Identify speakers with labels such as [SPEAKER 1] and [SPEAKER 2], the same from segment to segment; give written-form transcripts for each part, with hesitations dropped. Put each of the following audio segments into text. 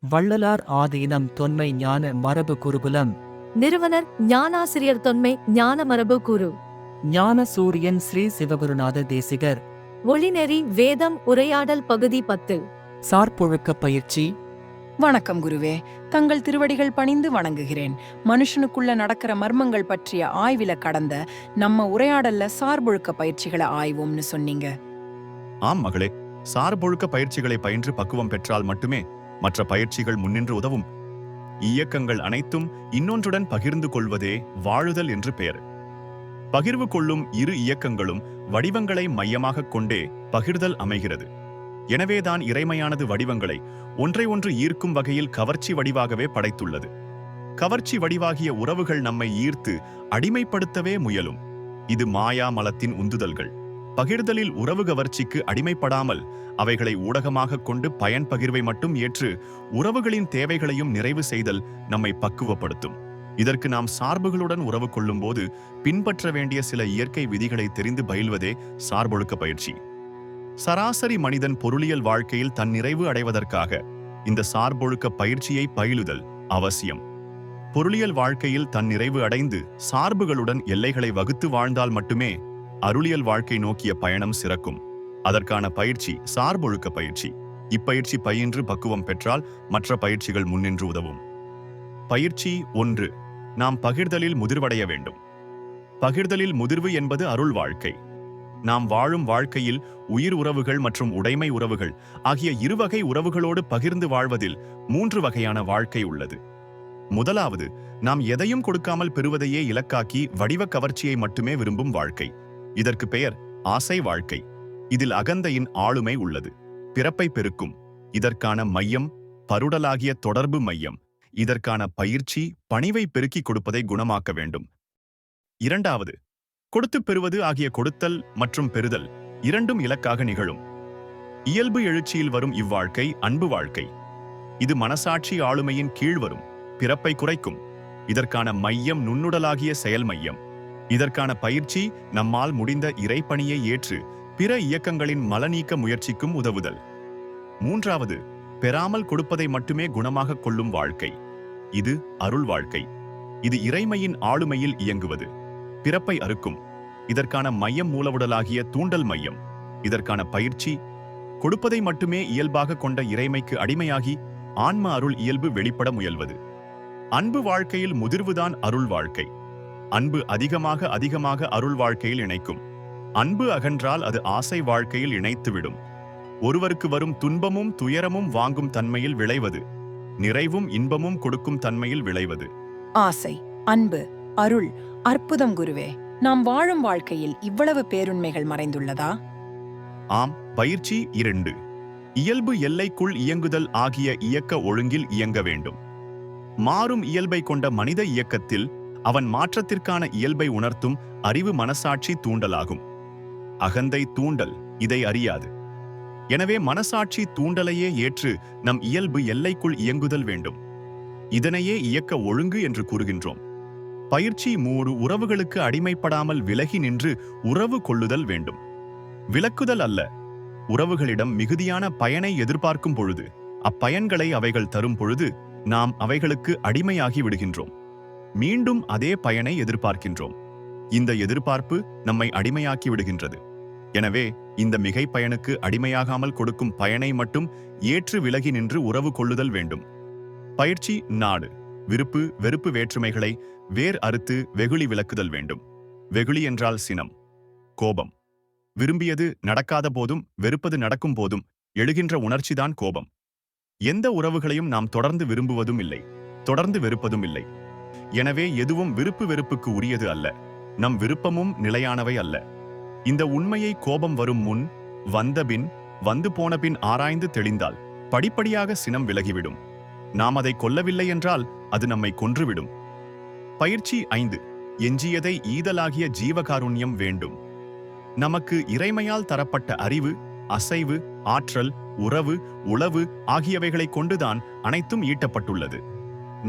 [SPEAKER 1] வள்ளலார் ஆதீனம் தொன்மை ஞான மரபு குருகுலம்.
[SPEAKER 2] நிறுவனர் ஞானாசிரியர் தொன்மை ஞான மரபு குரு.
[SPEAKER 1] ஞான சூரியன் ஸ்ரீ சிவகுருநாத தேசிகர்.
[SPEAKER 2] ஒளிநெறி வேதம் உரையாடல் பகுதி 10.
[SPEAKER 1] சார்பொழுக்க பயிற்சி.
[SPEAKER 3] வணக்கம் குருவே, தங்கள் திருவடிகள் பணிந்து வணங்குகிறேன். மனுஷனுக்குள்ள நடக்கிற மர்மங்கள் பற்றிய ஆய்வில கடந்த நம்ம உரையாடல்ல சார்பொழுக்க பயிற்சிகளை ஆய்வோம்னு சொன்னீங்க.
[SPEAKER 4] ஆம் மகளே, சார்பொழுக்க பயிற்சிகளை பயின்று பக்குவம் பெற்றால் மட்டுமே மற்ற பயிற்சிகள் முன்னின்று உதவும். இயக்கங்கள் அனைத்தும் இன்னொன்றுடன் பகிர்ந்து கொள்வதே வாழுதல் என்று பெயர். பகிர்வு கொள்ளும் இரு இயக்கங்களும் வடிவங்களை மையமாகக் கொண்டே பகிர்தல் அமைகிறது. எனவேதான் இறைமையானது வடிவங்களை ஒன்றை ஒன்று ஈர்க்கும் வகையில் கவர்ச்சி வடிவாகவே படைத்துள்ளது. கவர்ச்சி வடிவாகிய உறவுகள் நம்மை ஈர்த்து அடிமைப்படுத்தவே முயலும். இது மாயா மலத்தின் உந்துதல்கள். பகிர்தலில் உறவு கவர்ச்சிக்கு அடிமைப்படாமல் அவைகளை ஊடகமாக கொண்டு பயன் பகிர்வை மட்டும் ஏற்று உறவுகளின் தேவைகளையும் நிறைவு செய்தல் நம்மை பக்குவப்படுத்தும். இதற்கு நாம் சார்புகளுடன் உறவு கொள்ளும் போது பின்பற்ற வேண்டிய சில இயற்கை விதிகளை தெரிந்து பயில்வதே சார்பொழுக்க பயிற்சி. சராசரி மனிதன் பொருளியல் வாழ்க்கையில் தன் நிறைவு அடைவதற்காக இந்த சார்பொழுக்க பயிற்சியை பயிலுதல் அவசியம். பொருளியல் வாழ்க்கையில் தன் நிறைவு அடைந்து சார்புகளுடன் எல்லைகளை வகுத்து வாழ்ந்தால் மட்டுமே அருளியல் வாழ்க்கை நோக்கிய பயணம் சிறக்கும். அதற்கான பயிற்சி சார்பொழுக்க பயிற்சி. இப்பயிற்சி பயின்று பக்குவம் பெற்றால் மற்ற பயிற்சிகள் முன்னின்று உதவும். பயிற்சி 1. நாம் பகிர்தலில் முதிர்வடைய வேண்டும். பகிர்தலில் முதிர்வு என்பது அருள் வாழ்க்கை. நாம் வாழும் வாழ்க்கையில் உயிர் உறவுகள் மற்றும் உடைமை உறவுகள் ஆகிய இருவகை உறவுகளோடு பகிர்ந்து வாழ்வதில் 3 வகையான வாழ்க்கை உள்ளது. முதலாவது, நாம் எதையும் கொடுக்காமல் பெறுவதையே இலக்காக்கி வடிவ கவர்ச்சியை மட்டுமே விரும்பும் வாழ்க்கை. இதற்கு பெயர் ஆசை வாழ்க்கை. இதில் அகந்தையின் ஆளுமை உள்ளது. பிறப்பை பெருக்கும். இதற்கான மையம் பருடலாகிய தொடர்பு மையம். இதற்கான பயிற்சி பணிவை பெருக்கிக் கொடுப்பதை குணமாக்க வேண்டும். இரண்டாவது, கொடுத்து பெறுவது ஆகிய கொடுத்தல் மற்றும் பெறுதல் இரண்டும் இலக்காக நிகழும். இயல்பு எழுச்சியில் வரும் இவ்வாழ்க்கை அன்பு வாழ்க்கை. இது மனசாட்சி ஆளுமையின் கீழ் வரும். பிறப்பை குறைக்கும். இதற்கான மையம் நுண்ணுடலாகிய செயல் மையம். இதற்கான பயிற்சி நம்மால் முடிந்த இறைப்பணியை ஏற்று பிற இயக்கங்களின் மலநீக்க முயற்சிக்கும் உதவுதல். மூன்றாவது, பெறாமல் கொடுப்பதை மட்டுமே குணமாக கொள்ளும் வாழ்க்கை. இது அருள் வாழ்க்கை. இது இறைமையின் ஆளுமையில் இயங்குவது. பிறப்பை அறுக்கும். இதற்கான மையம் மூலவுடலாகிய தூண்டல் மையம். இதற்கான பயிற்சி கொடுப்பதை மட்டுமே இயல்பாக கொண்ட இறைமைக்கு அடிமையாகி ஆன்ம அருள் இயல்பு வெளிப்பட முயல்வது. அன்பு வாழ்க்கையில் முதிர்வுதான் அருள் வாழ்க்கை. அன்பு அதிகமாக அருள் வாழ்க்கையில் இணைக்கும். அன்பு அகன்றால் அது ஆசை வாழ்க்கையில் இணைத்துவிடும். ஒருவருக்கு வரும் துன்பமும் துயரமும் வாங்கும் தன்மையில் விளைவது. நிறைவும் இன்பமும் கொடுக்கும் தன்மையில் விளைவது.
[SPEAKER 3] ஆசை, அன்பு, அருள். அற்புதம் குருவே. நாம் வாழும் வாழ்க்கையில் இவ்வளவு பேருண்மைகள் மறைந்துள்ளதா?
[SPEAKER 4] ஆம். பயிற்சி 2. இயல்பு எல்லைக்குள் இயங்குதல் ஆகிய இயக்க ஒழுங்கில் இயங்க வேண்டும். மாறும் இயல்பை கொண்ட மனித இயக்கத்தில் அவன் மாற்றத்திற்கான இயல்பை உணர்த்தும் அறிவு மனசாட்சி தூண்டலாகும். அகந்தை தூண்டல் இதை அறியாது. எனவே மனசாட்சி தூண்டலையே ஏற்று நம் இயல்பு எல்லைக்குள் இயங்குதல் வேண்டும். இதனையே இயக்க ஒழுங்கு என்று கூறுகின்றோம். பயிற்சி 3. உறவுகளுக்கு அடிமைப்படாமல் விலகி நின்று உறவு கொள்ளுதல் வேண்டும். விலக்குதல் அல்ல. உறவுகளிடம் மிகுதியான பயனை எதிர்பார்க்கும் பொழுது அப்பயன்களை அவைகள் தரும் பொழுது நாம் அவைகளுக்கு அடிமையாகி விடுகின்றோம். மீண்டும் அதே பயனை எதிர்பார்க்கின்றோம். இந்த எதிர்பார்ப்பு நம்மை அடிமையாக்கி விடுகின்றது. எனவே இந்த மிகை பயனுக்கு அடிமையாகாமல் கொடுக்கும் பயனை மட்டும் ஏற்று விலகி நின்று உறவு கொள்ளுதல் வேண்டும். பயிற்சி 4. விருப்பு வெறுப்பு வேற்றுமைகளை வேர் அறுத்து வெகுளி விலக்குதல் வேண்டும். வெகுளி என்றால் சினம், கோபம். விரும்பியது நடக்காத போதும் வெறுப்பது நடக்கும் போதும் எழுகின்ற உணர்ச்சிதான் கோபம். எந்த உறவுகளையும் நாம் தொடர்ந்து விரும்புவதும் இல்லை, தொடர்ந்து வெறுப்பதும் இல்லை. எனவே எதுவும் விருப்பு வெறுப்புக்கு உரியது அல்ல. நம் விருப்பமும் நிலையானவை அல்ல. இந்த உண்மையை கோபம் வரும் முன், வந்தபின், வந்து போனபின் ஆராய்ந்து தெளிந்தால் படிப்படியாக சினம் விலகிவிடும். நாம் அதை கொல்லவில்லை என்றால் அது நம்மை கொன்றுவிடும். பயிற்சி 5. எஞ்சியதை ஈதலாகிய ஜீவகாருண்யம் வேண்டும். நமக்கு இறைமையால் தரப்பட்ட அறிவு, அசைவு, ஆற்றல், உறவு, உளவு ஆகியவைகளை கொண்டுதான் அனைத்தும் ஈட்டப்பட்டுள்ளது.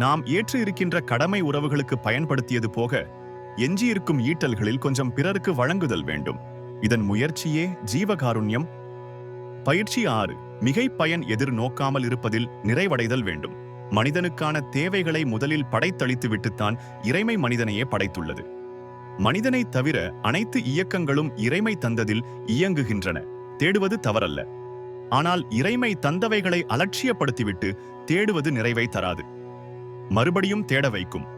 [SPEAKER 4] நாம் ஏற்று இருக்கின்ற கடமை உறவுகளுக்கு பயன்படுத்தியது போக எஞ்சியிருக்கும் ஈட்டல்களில் கொஞ்சம் பிறருக்கு வழங்குதல் வேண்டும். இதன் முயற்சியே ஜீவகாருண்யம். பயிற்சி 6. மிகை பயன் எதிர் நோக்காமல் இருப்பதில் நிறைவடைதல் வேண்டும். மனிதனுக்கான தேவைகளை முதலில் படைத்தளித்துவிட்டுத்தான் இறைமை மனிதனையே படைத்துள்ளது. மனிதனை தவிர அனைத்து இயக்கங்களும் இறைமை தந்ததில் இயங்குகின்றன. தேடுவது தவறல்ல. ஆனால் இறைமை தந்தவைகளை அலட்சியப்படுத்திவிட்டு தேடுவது நிறைவை தராது, மறுபடியும் தேட வைக்கும்.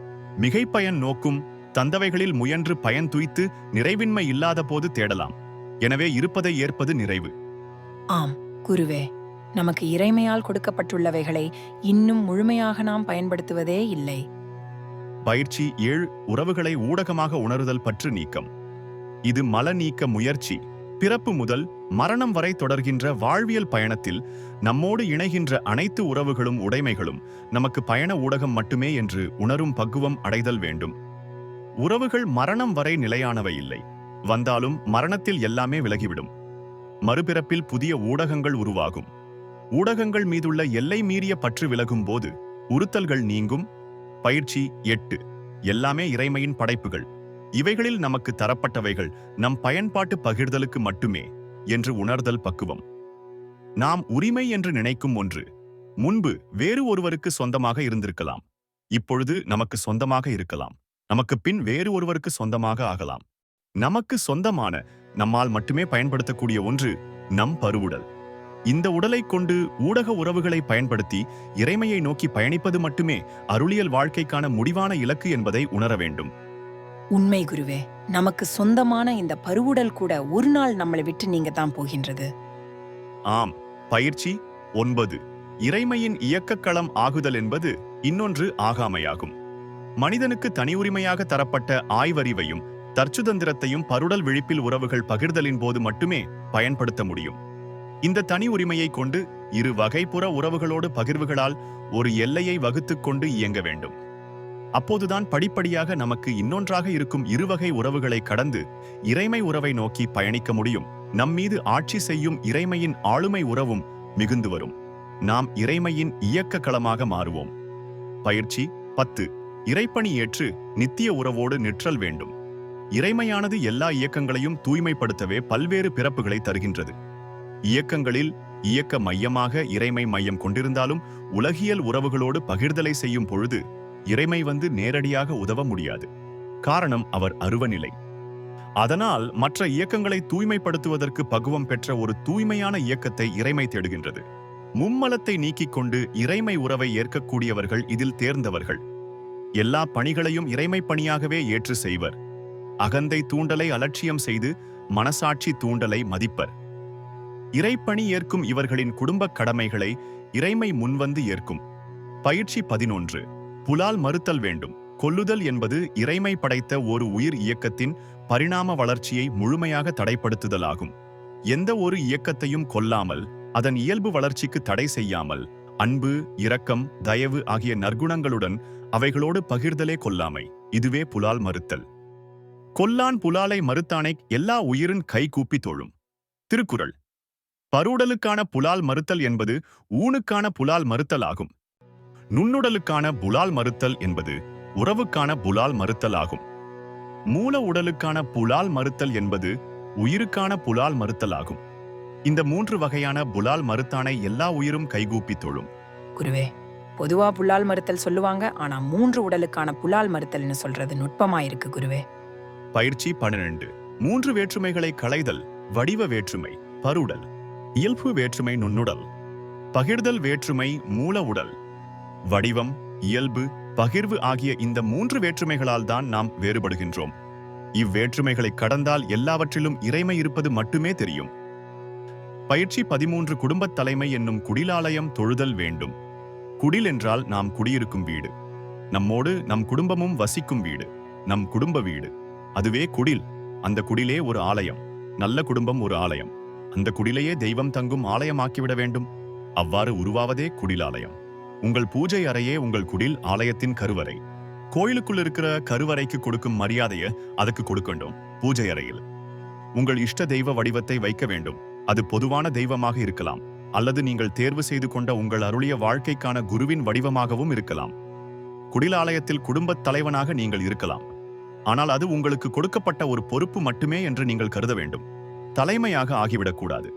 [SPEAKER 4] மிகை பயன் நோக்கும் தந்தவைகளில் முயன்று பயன் துய்த்து நிறைவின்மை இல்லாத போது தேடலாம். எனவே இருப்பதை ஏற்பது நிறைவு.
[SPEAKER 3] ஆம் குருவே, நமக்கு இறைமையால் கொடுக்கப்பட்டுள்ளவைகளை இன்னும் முழுமையாக நாம் பயன்படுத்துவதே இல்லை.
[SPEAKER 4] பயிற்சி 7. உறவுகளை ஊடகமாக உணருதல் பற்று நீக்கம். இது மல நீக்க முயற்சி. பிறப்பு முதல் மரணம் வரை தொடர்கின்ற வாழ்வியல் பயணத்தில் நம்மோடு இணைகின்ற அனைத்து உறவுகளும் உடைமைகளும் நமக்கு பயண ஊடகம் மட்டுமே என்று உணரும் பக்குவம் அடைதல் வேண்டும். உறவுகள் மரணம் வரை நிலையானவை இல்லை. வந்தாலும் மரணத்தில் எல்லாமே விலகிவிடும். மறுபிறப்பில் புதிய ஊடகங்கள் உருவாகும். ஊடகங்கள் மீதுள்ள எல்லை மீறிய பற்று விலகும் போது உறுத்தல்கள் நீங்கும். பயிற்சி 8. எல்லாமே இறைமையின் படைப்புகள். இவைகளில் நமக்கு தரப்பட்டவைகள் நம் பயன்பாட்டு பகிர்தலுக்கு மட்டுமே என்று உணர்தல் பக்குவம். நாம் உரிமை என்று நினைக்கும் ஒன்று முன்பு வேறு ஒருவருக்கு சொந்தமாக இருந்திருக்கலாம். இப்பொழுது நமக்கு சொந்தமாக இருக்கலாம். நமக்கு பின் வேறு ஒருவருக்கு சொந்தமாக ஆகலாம். நமக்கு சொந்தமான, நம்மால் மட்டுமே பயன்படுத்தக்கூடிய ஒன்று நம் பருவுடல். இந்த உடலை கொண்டு ஊடக உறவுகளை பயன்படுத்தி இறைமையை நோக்கி பயணிப்பது மட்டுமே அருளியல் வாழ்க்கைக்கான முடிவான இலக்கு என்பதை உணர வேண்டும்.
[SPEAKER 3] உண்மை குருவே, நமக்கு சொந்தமான இந்த பருவுடல் கூட ஒரு நாள் நம்மளை விட்டு நீங்க தான் போகின்றது.
[SPEAKER 4] ஆம். பயிற்சி 9. இறைமையின் இயக்கக்களம் ஆகுதல் என்பது இன்னொன்று ஆகாமையாகும். மனிதனுக்கு தனி உரிமையாக தரப்பட்ட ஆய்வறிவையும் தற்சுதந்திரத்தையும் பருடல் விழிப்பில் உறவுகள் பகிர்தலின் போது மட்டுமே பயன்படுத்த முடியும். இந்த தனி உரிமையை கொண்டு இரு வகைப்புற உறவுகளோடு பகிர்வுகளால் ஒரு எல்லையை வகுத்துக் கொண்டு இயங்க வேண்டும். அப்போதுதான் படிப்படியாக நமக்கு இன்னொன்றாக இருக்கும் இருவகை உறவுகளை கடந்து இறைமை உறவை நோக்கி பயணிக்க முடியும். நம்மீது ஆட்சி செய்யும் இறைமையின் ஆளுமை உறவும் மிகுந்து வரும். நாம் இறைமையின் இயக்க களமாக மாறுவோம். பயிற்சி 10. இறைப்பணி ஏற்று நித்திய உறவோடு நிற்றல் வேண்டும். இறைமையானது எல்லா இயக்கங்களையும் தூய்மைப்படுத்தவே பல்வேறு பிறப்புகளை தருகின்றது. இயக்கங்களில் இயக்க மையமாக இறைமை மையம் கொண்டிருந்தாலும் உலகியல் உறவுகளோடு பகிர்தலை செய்யும் பொழுது இறைமை வந்து நேரடியாக உதவ முடியாது. காரணம் அவர் அருவநிலை. அதனால் மற்ற இயக்கங்களை தூய்மைப்படுத்துவதற்கு பக்குவம் பெற்ற ஒரு தூய்மையான இயக்கத்தை இறைமை தேடுகின்றது. மும்மலத்தை நீக்கிக் கொண்டு இறைமை உறவை ஏற்கக்கூடியவர்கள் இதில் தேர்ந்தவர்கள். எல்லா பணிகளையும் இறைமை பணியாகவே ஏற்று செய்வர். அகந்தை தூண்டலை அலட்சியம் செய்து மனசாட்சி தூண்டலை மதிப்பர். இறைப்பணி ஏற்கும் இவர்களின் குடும்பக் கடமைகளை இறைமை முன்வந்து ஏற்கும். பயிற்சி 11. புலால் மறுத்தல் வேண்டும். கொல்லுதல் என்பது இறைமை படைத்த ஒரு உயிர் இயக்கத்தின் பரிணாம வளர்ச்சியை முழுமையாக தடைப்படுத்துதலாகும். எந்த ஒரு இயக்கத்தையும் கொல்லாமல், அதன் இயல்பு வளர்ச்சிக்கு தடை செய்யாமல், அன்பு, இரக்கம், தயவு ஆகிய நற்குணங்களுடன் அவைகளோடு பகிர்தலே கொல்லாமை. இதுவே புலால் மறுத்தல். கொல்லான் புலாலை மறுத்தானை எல்லா உயிரின் கை கூப்பி தோழும். திருக்குறள். பருடலுக்கான புலால் மறுத்தல் என்பது ஊனுக்கான புலால் மறுத்தல் ஆகும். நுண்ணுடலுக்கான புலால் மறுத்தல் என்பது உறவுக்கான புலால் மறுத்தல் ஆகும். மூல உடலுக்கான புலால் மறுத்தல் என்பது உயிருக்கான புலால் மறுத்தல் ஆகும். இந்த 3 வகையான புலால் மறுத்தானை எல்லா உயிரும் கைகூப்பி தொழும்.
[SPEAKER 3] குருவே, பொதுவா புலால் மறுத்தல் சொல்லுவாங்க, ஆனா 3 உடலுக்கான புலால் மறுத்தல்னு சொல்றது நுட்பமாயிருக்கு குருவே.
[SPEAKER 4] பயிற்சி 12. 3 வேற்றுமைகளை களைதல். வடிவ வேற்றுமை பருடல், இயல்பு வேற்றுமை நுண்ணுடல், பகிர்தல் வேற்றுமை மூல உடல். வடிவம், இயல்பு, பகிர்வு ஆகிய இந்த 3 வேற்றுமைகளால் தான் நாம் வேறுபடுகின்றோம். இவ்வேற்றுமைகளை கடந்தால் எல்லாவற்றிலும் இறைமை இருப்பது மட்டுமே தெரியும். பயிற்சி 13. குடும்பத் தலைமை என்னும் குடிலாலயம் தொழுதல் வேண்டும். குடில் என்றால் நாம் குடியிருக்கும் வீடு. நம்மோடு நம் குடும்பமும் வசிக்கும் வீடு, நம் குடும்ப வீடு. அதுவே குடில். அந்த குடிலே ஒரு ஆலயம். நல்ல குடும்பம் ஒரு ஆலயம். அந்த குடிலையே தெய்வம் தங்கும் ஆலயமாக்கிவிட வேண்டும். அவ்வாறு உருவாவதே குடிலாலயம். உங்கள் பூஜை அறையே உங்கள் குடில் ஆலயத்தின் கருவறை. கோயிலுக்குள் இருக்கிற கருவறைக்கு கொடுக்கும் மரியாதையை அதுக்கு கொடுக்கணும். பூஜை அறையில் உங்கள் இஷ்ட தெய்வ வடிவத்தை வைக்க வேண்டும். அது பொதுவான தெய்வமாக இருக்கலாம், அல்லது நீங்கள் தேர்வு செய்து கொண்ட உங்கள் அருளிய வாழ்க்கைக்கான குருவின் வடிவமாகவும் இருக்கலாம். குடிலாலயத்தில் குடும்பத் தலைவனாக நீங்கள் இருக்கலாம். ஆனால் அது உங்களுக்கு கொடுக்கப்பட்ட ஒரு பொறுப்பு மட்டுமே என்று நீங்கள் கருத வேண்டும். தலைமையாக ஆகிவிடக்கூடாது.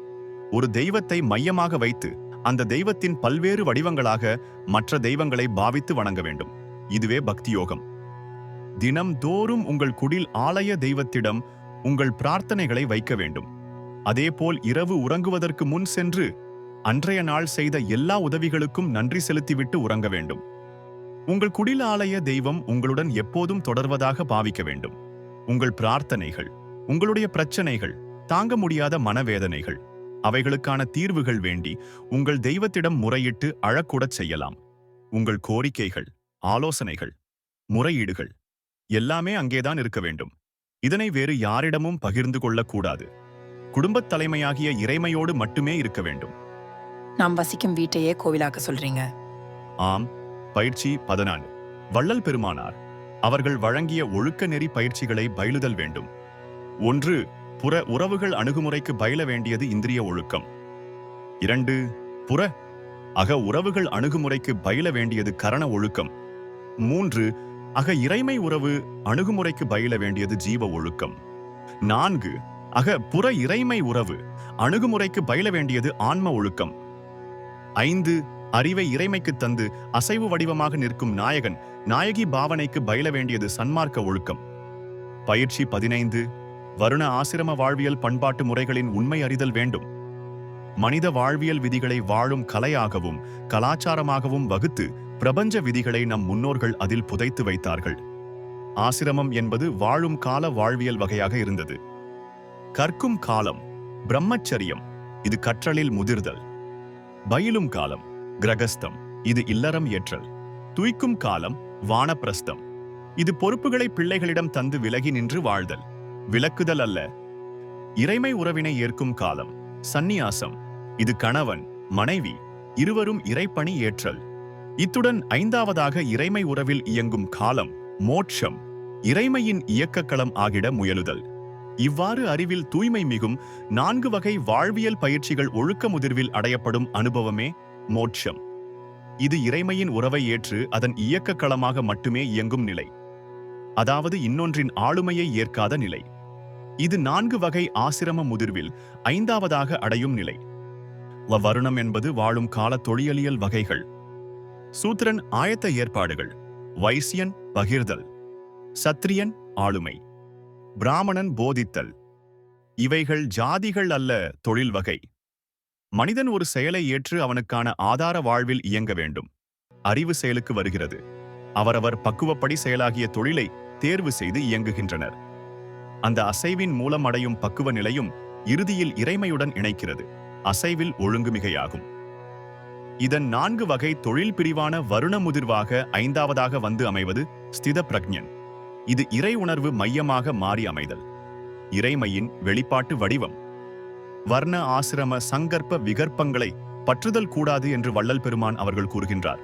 [SPEAKER 4] ஒரு தெய்வத்தை மையமாக வைத்து அந்த தெய்வத்தின் பல்வேறு வடிவங்களாக மற்ற தெய்வங்களை பாவித்து வணங்க வேண்டும். இதுவே பக்தி யோகம். தினம்தோறும் உங்கள் குடில் ஆலய தெய்வத்திடம் உங்கள் பிரார்த்தனைகளை வைக்க வேண்டும். அதேபோல் இரவு உறங்குவதற்கு முன் சென்று அன்றைய நாள் செய்த எல்லா உதவிகளுக்கும் நன்றி செலுத்திவிட்டு உறங்க வேண்டும். உங்கள் குடில் ஆலய தெய்வம் உங்களுடன் எப்போதும் தொடர்வதாக பாவிக்க வேண்டும். உங்கள் பிரார்த்தனைகள், உங்களுடைய பிரச்சனைகள், தாங்க முடியாத மனவேதனைகள், அவைகளுக்கான தீர்வுகள் வேண்டி உங்கள் தெய்வத்திடம் முறையிட்டு அழக்கூடச் செய்யலாம். உங்கள் கோரிக்கைகள், ஆலோசனைகள், முறையீடுகள் எல்லாமே அங்கேதான் இருக்க வேண்டும். இதனை வேறு யாரிடமும் பகிர்ந்து கொள்ளக்கூடாது. குடும்பத் தலைமையாகிய இறைமையோடு மட்டுமே இருக்க வேண்டும்.
[SPEAKER 3] நாம் வசிக்கும் வீட்டையே கோவிலாக்க சொல்றீங்க.
[SPEAKER 4] ஆம். பயிற்சி 14. வள்ளல் பெருமானார் அவர்கள் வழங்கிய ஒழுக்க நெறி பயிற்சிகளை பயிலுதல் வேண்டும். 1. புற உறவுகள் அணுகுமுறைக்கு பயில வேண்டியது இந்திரிய ஒழுக்கம். 2. புற அக உறவுகள் அணுகுமுறைக்கு பயில வேண்டியது கரண ஒழுக்கம். 3. அக இறைமை உறவு அணுகுமுறைக்கு பயில வேண்டியது ஜீவ ஒழுக்கம். 4. அக புற இறைமை உறவு அணுகுமுறைக்கு பயில வேண்டியது ஆன்ம ஒழுக்கம். 5. அறிவை இறைமைக்கு தந்து அசைவு வடிவமாக நிற்கும் நாயகன் நாயகி பாவனைக்கு பயில வேண்டியது சன்மார்க்க ஒழுக்கம். பயிற்சி 15. வருண ஆசிரம வாழ்வியல் பண்பாட்டு முறைகளின் உண்மை அறிதல் வேண்டும். மனித வாழ்வியல் விதிகளை வாழும் கலையாகவும் கலாச்சாரமாகவும் வகுத்து பிரபஞ்ச விதிகளை நம் முன்னோர்கள் அதில் புதைத்து வைத்தார்கள். ஆசிரமம் என்பது வாழும் கால வாழ்வியல் வகையாக இருந்தது. கற்கும் காலம் பிரம்மச்சரியம், இது கற்றலில் முதிர்தல். பயிலும் காலம் கிரகஸ்தம், இது இல்லறம் ஏற்றல். துய்க்கும் காலம் வானப்பிரஸ்தம், இது பொறுப்புகளை பிள்ளைகளிடம் தந்து விலகி நின்று வாழ்தல், விலக்குதல் அல்ல. இறைமை உறவினை ஏற்கும் காலம் சந்நியாசம், இது கணவன் மனைவி இருவரும் இறைப்பணி ஏற்றல். இத்துடன் 5வதாக இறைமை உறவில் இயங்கும் காலம் மோட்சம், இறைமையின் இயக்கக்களம் ஆகிட முயலுதல். இவ்வாறு அறிவில் தூய்மை மிகும் 4 வகை வாழ்வியல் பயிற்சிகள் ஒழுக்க முதிர்வில் அடையப்படும் அனுபவமே மோட்சம். இது இறைமையின் உறவை ஏற்று அதன் இயக்கக்களமாக மட்டுமே இயங்கும் நிலை, அதாவது இன்னொன்றின் ஆளுமையை ஏற்காத நிலை. இது 4 வகை ஆசிரம முதிர்வில் 5வதாக அடையும் நிலை. வருணம் என்பது வாழும் கால தொழிலியல் வகைகள். சூத்திரன் ஆயத்த ஏற்பாடுகள், வைசியன் பகிர்தல், சத்திரியன் ஆளுமை, பிராமணன் போதித்தல். இவைகள் ஜாதிகள் அல்ல, தொழில் வகை. மனிதன் ஒரு செயலை ஏற்று அவனுக்கான ஆதார வாழ்வில் இயங்க வேண்டும். அறிவு செயலுக்கு வருகிறது. அவரவர் பக்குவப்படி செயலாகிய தொழிலை தேர்வு செய்து இயங்குகின்றனர். அந்த அசைவின் மூலம் அடையும் பக்குவ நிலையும் இறுதியில் இறைமையுடன் இணைக்கிறது. அசைவில் ஒழுங்குமிகையாகும். இதன் 4 வகை தொழில் பிரிவான வருண முதிர்வாக 5வதாக வந்து அமைவது ஸ்தித பிரக்ஞன். இது இறை உணர்வு மையமாக மாறி அமைதல், இறைமையின் வெளிப்பாட்டு வடிவம். வர்ண ஆசிரம சங்கற்ப விகற்பங்களை பற்றுதல் கூடாது என்று வள்ளல் பெருமான் அவர்கள் கூறுகின்றார்.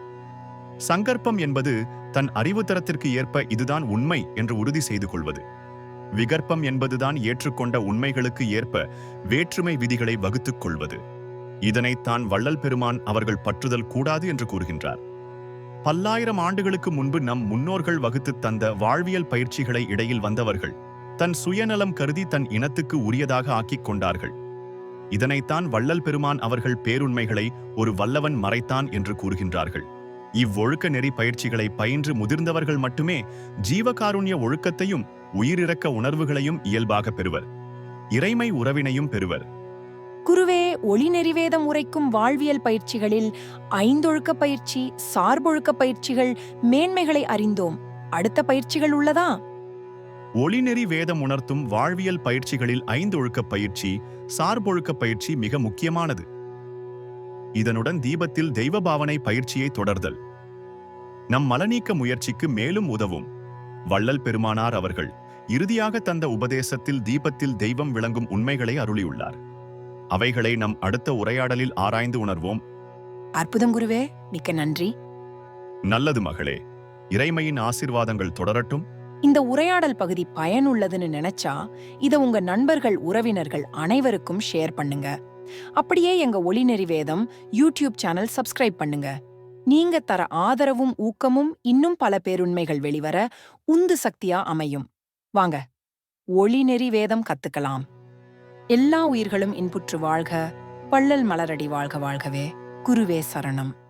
[SPEAKER 4] சங்கற்பம் என்பது தன் அறிவு தரத்திற்கு ஏற்ப இதுதான் உண்மை என்று உறுதி செய்து கொள்வது. விகற்பம் என்பதுதான் ஏற்றுக்கொண்ட உண்மைகளுக்கு ஏற்ப வேற்றுமை விதிகளை வகுத்துக் கொள்வது. இதனைத்தான் வள்ளல் பெருமான் அவர்கள் பற்றுதல் கூடாது என்று கூறுகின்றார். பல்லாயிரம் ஆண்டுகளுக்கு முன்பு நம் முன்னோர்கள் வகுத்து தந்த வாழ்வியல் பயிற்சிகளை இடையில் வந்தவர்கள் தன் சுயநலம் கருதி தன் இனத்துக்கு உரியதாக ஆக்கிக் கொண்டார்கள். இதனைத்தான் வள்ளல் பெருமான் அவர்கள் பேருண்மைகளை ஒரு வல்லவன் மறைத்தான் என்று கூறுகின்றார்கள். இவ்வொழுக்க நெறி பயிற்சிகளை பயின்று முதிர்ந்தவர்கள் மட்டுமே ஜீவகாருண்ய ஒழுக்கத்தையும் உயிரிரக்க உணர்வுகளையும் இயல்பாக பெறுவர், இறைமை உறவினையும் பெறுவர்.
[SPEAKER 3] குருவே, ஒளிநெறிவேதம் உரைக்கும் வாழ்வியல் பயிற்சிகளில் 5 ஒழுக்க பயிற்சி, சார்பொழுக்க பயிற்சிகள், மேன்மைகளை அறிந்தோம். அடுத்த பயிற்சிகள் உள்ளதா?
[SPEAKER 4] ஒளிநெறி வேதம் உணர்த்தும் வாழ்வியல் பயிற்சிகளில் 5 ஒழுக்க பயிற்சி, சார்பொழுக்க பயிற்சி மிக முக்கியமானது. இதனுடன் தீபத்தில் தெய்வ பாவனை பயிற்சியை தொடர்தல் நம் மலநீக்க முயற்சிக்கு மேலும் உதவும். வள்ளல் பெருமானார் அவர்கள் இறுதியாக தந்த உபதேசத்தில் தீபத்தில் தெய்வம் விளங்கும் உண்மைகளை அருளியுள்ளார். அவைகளை நம் அடுத்த உரையாடலில் ஆராய்ந்து உணர்வோம்.
[SPEAKER 3] அற்புதம் குருவே, மிக்க நன்றி.
[SPEAKER 4] நல்லது மகளே, இறைமையின் ஆசீர்வாதங்கள் தொடரட்டும்.
[SPEAKER 3] இந்த உரையாடல் பகுதி பயனுள்ளதுன்னு நினைச்சா இத உங்க நண்பர்கள், உறவினர்கள் அனைவருக்கும் ஷேர் பண்ணுங்க. அப்படியே எங்க ஒளிநெறி வேதம் யூடியூப் சேனல் சப்ஸ்கிரைப் பண்ணுங்க. நீங்க தர ஆதரவும் ஊக்கமும் இன்னும் பல பேருண்மைகள் வெளிவர உந்து சக்தியா அமையும். வாங்க, ஒளிநெறி வேதம் கத்துக்கலாம். எல்லா உயிர்களும் இன்புற்று வாழ்க. வள்ளல் மலரடி வாழ்க வாழ்கவே. குருவே சரணம்.